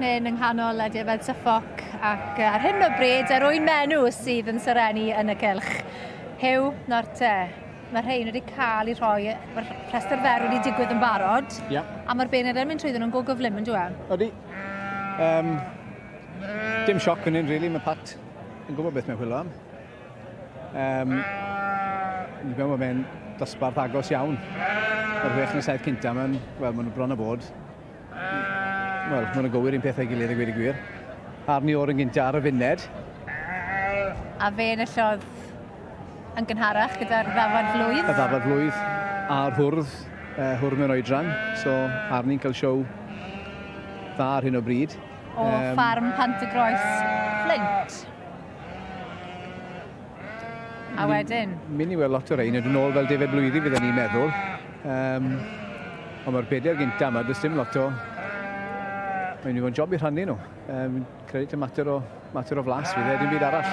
Yn nghanol Defaid Suffolk ac ar hyn o bryd Wyn Menyw sydd yn syrenu yn y cylch. Hyw, nawr te, mae rhain wedi cael eu rhoi, mae'r rhestr fer wedi digwydd yn barod, a mae'r bened yn mynd trwyddyn nhw'n go gyflym yn dweud. Ydy. Dim sioc yn un, really, mae Pat yn gwybod beth mae'n chwilio am. Ni'n meddwl bod fe'n dosbarth agos iawn. O'r 6 neu 7 cynta, maen nhw bron a bod. Wel, maen nhw'n gywir un pethau gilydd a gweud y gwir. Arni o'r yn gynta ar y funed. A fe yn y llodd yn gynharach gyda'r ddafad flwydd. Y ddafad flwydd a'r hwrdd, hwrdd mewn oedran. So, Arni'n cael siow dda ar hyn o bryd. O ffarm Pantygroes Flint. A wedyn? Mynd i weld lot o rein, ydyn ôl fel Defaid blwyddyn fydden ni'n meddwl. Ond mae'r 4 gynta yma, does dim lot o... Mae'n mynd i fod yn job i rhannu nhw. Credu yn mater o flas fydd, dim byd arall.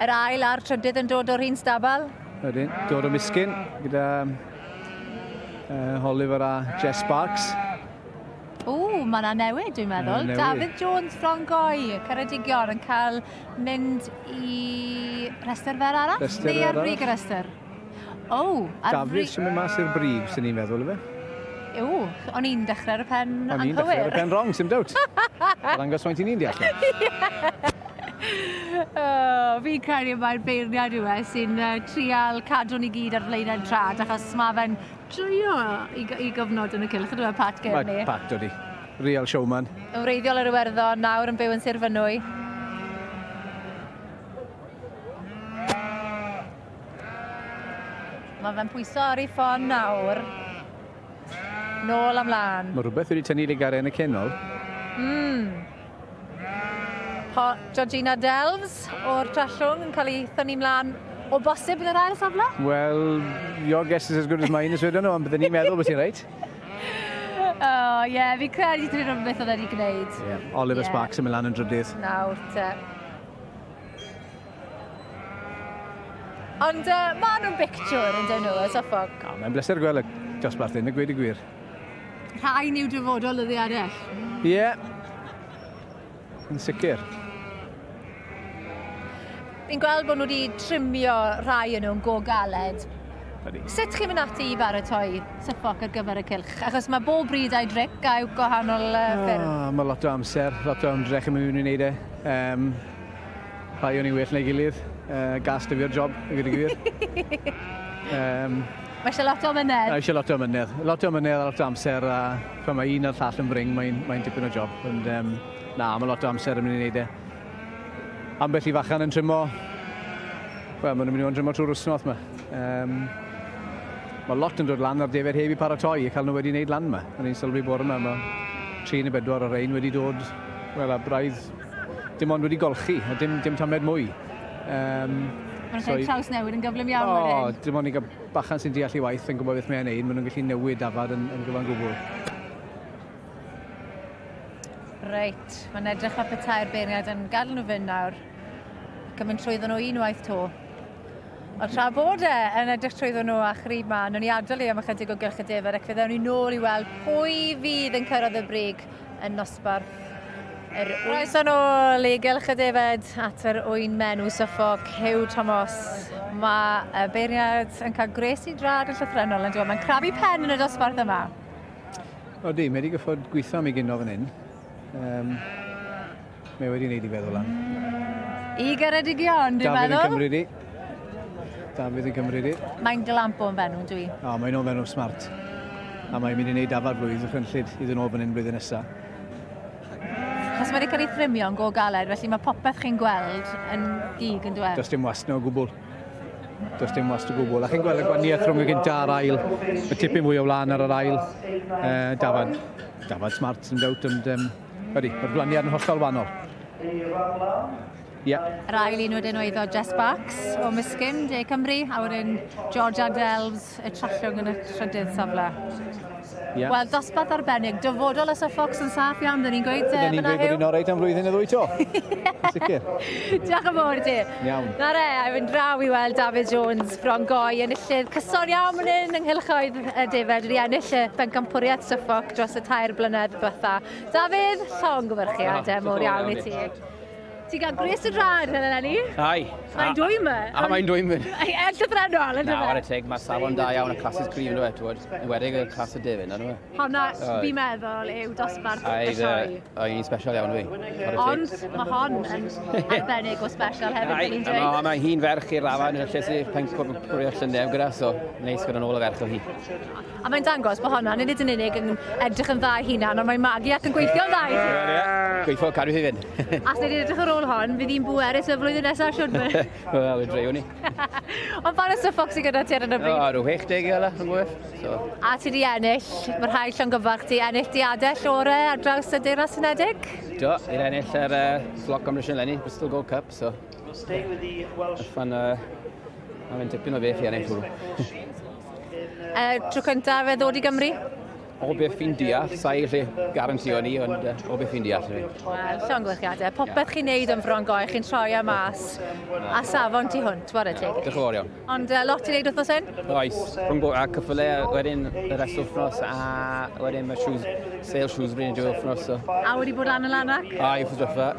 Yr ail a'r trydydd yn dod o'r un stabal? Ydyn, dod o Misgyn gyda Oliver a Jess Sparks. Mae yna newid, dwi'n meddwl. David Jones Ffrangoi, Ceredigion, yn cael mynd i rhestr fer arall? Neu ar brig y rhestr? David sy'n mynd mas i'r brig, sy'n ni'n meddwl, efe? O'n i'n dechrau'r pen anghywir. O'n i'n dechrau'r pen wrong, sim dawt. Ar angos faint i ni'n deall. Fi'n credu mae'r beirniad yw sy'n trial cadw ni gyd ar flaenau trad, achos mae fe'n drio i gyfnod yn y cylch, ydw e Pat Gerney. Mae Pat wedi. Real showman. Yn wreiddiol ar Iwerddon, nawr yn byw yn Sir Fynwy. Mae fe'n pwyso ar ei ffon nawr. Nôl amlan. Mae rhywbeth wedi tynnu ligaren y cennol. Georgina Delves o'r Trallwng yn cael ei thynnu mlaen o bosib yn yr ail safle? Wel, your guess is as good as mine, os wedyn nhw, ond byddwn ni'n meddwl bod ti'n reit. Fi'n credu dwi'n rhywbeth oedd wedi gwneud. Oliver Sparks yn mlaen yn drydydd. Nawr te. Ond maen nhw'n bictiwr yn dyn nhw, y Suffolk. Mae'n bleser gweld y dosbarth hyn, y gweud y gwir. Rhain yw dyfodol y ddiadell? Yn sicr. Fi'n gweld bod nhw wedi trimio rhai yn nhw'n go galed. Sut chi'n mynd ati i baratoi Suffolk ar gyfer y cylch? Achos mae bob bryd a'i dric a yw gwahanol ffyrdd. Mae lot o amser, lot o ymdrech yn mynd i wneud e. Rhai o'n i well neu gilydd. Gas dyfio'r job, y gyda gwir. Mae eisiau lot o mynedd. Mae eisiau lot o mynedd. Lot o mynedd a lot o amser, a pan mae un ar llall yn bring, mae'n dipyn o job. Ond, mae lot o amser yn mynd i wneud e. Ambell i fachan yn trymo. Wel, maen nhw'n mynd i fod yn trymo trwy'r wsnodd yma. Mae lot yn dod lan ar Defaid heb i paratoi, i cael nhw wedi wneud lan yma. Yn ein sylwi bore yma, mae 3 neu 4 o'r ein wedi dod, wel, a braidd dim ond wedi golchi, a dim tamed mwy. Mae'n rhaid traws newid yn gyflym iawn wedyn. Dim ond i gael bachan sy'n deall i waith yn gwybod beth mae'n neud, maen nhw'n gallu newid dafad yn gyfan gwbl. Reit, mae'n edrych ar petai'r beirniad yn gadael nhw fynd nawr. Ac yn mynd trwyddyn nhw unwaith to. Ond tra bod yn edrych trwyddyn nhw a chrib ma, nhw'n i adael am ychydig o gylch y Defaid ac fyddewn ni nôl i weld pwy fydd yn cyrraedd y brig yn nosbarth. Roes yn ôl i gylch y Defaid at yr Wyn Menyw Suffolk, Hyw Thomas. Mae y beirniad yn cael gres i drad yn llythrenol yn dweud. Mae'n crafu pen yn y dosbarth yma. Mae wedi gyffod gweithio am ei gyno fan hyn. Mae wedi wneud i feddwl am. I Geredigion, dwi'n meddwl. David yn cymryd i. Mae'n Dylampo yn fenw, dwi. Mae'n o'n fenw smart. A mae'n mynd i wneud dafad blwydd yn chynllid i ddyn nhw fan hyn blwyddyn nesaf. Chos mae wedi cael ei thrimio yn go galed, felly mae popeth chi'n gweld yn gig yn dweud. Does dim wastad o gwbl. Does dim wastad o gwbl. A chi'n gweld y gwaniaeth rhwng y gynta a'r ail. Mae tipyn mwy o wlan ar yr ail. Dafad smart yn dawt. Mae'r gwaniaeth yn hollol wannol. Yr ail un wedyn oedd o Jess Sparks o Misgyn, De Cymru, a wedyn Georgia Delves, y Trallwng yn y trydydd safle. Ie. Wel, dosbarth arbennig. Dyfodol y Suffolk yn saff iawn, dyn ni'n gweud Dyn ni'n gweud bod ni'n oreit am flwyddyn y ddwy to. Sicr. Diolch yn fawr ti. Iawn. Na re, a fynd draw i weld David Jones bron goi yn illydd cyson iawn yn un ynghylchoedd y Defaid wedi ennill y bencampwriaeth Suffolk dros y 2 blynedd diwetha. David, llongyfarchiadau mor iawn i ti. Ti'n cael gres y drad yn eleni? Ai. Mae'n dwy ma. Mae'n dwy ma. Ell y ddrenol, yn Na, dyfa? war y teg, mae safon da iawn y classes grif yn dweud. Yn wedi y clas y David, na nhw. Honna, fi'n meddwl, yw dosbarth y sioe. Ai'n special iawn fi. Ond mae hon yn arbennig o special hefyd, yn ni'n dweud. Mae hi'n ferch i'r lafa yn y lle sy'n pencampwriaeth Llynedd gyda, so neis gyda'n ôl y ferch o hi. A mae'n dangos bod honna, nid yn unig yn edrych yn dda i hunan, ond mae'n magi ac yn gweithio'n dda i ti. Gweithio cadw hi fynd. As nid edrych ar ôl hon, fydd hi'n bwerus y flwyddyn nesaf siwr me. Wel, y dreio ni. Ond pan y Suffolk sy'n gyda ti ar y bryd? O, rhyw 60 yla yn gwyth. A ti di ennill, mae'r rhai llongyfarch ti, ennill diadau llore ar draws y Deyrnas Unedig? Do, i'n ennill yr flock competition lenni, Bristol Gold Cup, so... Fan... Mae'n tipyn o beth i ennill hwnnw. Tro cyntaf fe ddod i Gymru? O beth fi'n deall, sa'i gallu garantio ni, ond o beth fi'n deall. Wel, llongyfarchiadau. Popeth chi'n neud yn fron goi, chi'n troi am mas. A safon ti hwnt, war y teg. Diolch yn fawr iawn. Ond lot i neud wrthos hyn? Oes, rhwng bod a cyffyle wedyn y rest o wthnos a wedyn mae sale Shrewsbury yn dweud wthnos. A wedi bod lan y lanach? A i wthnos dwetha.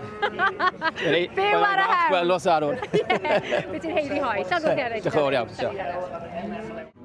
Byw ar y hewl! Wel, nos ar hwn. Beth ti'n heiddi hoi? Llongyfarchiadau. Diolch yn fawr iawn.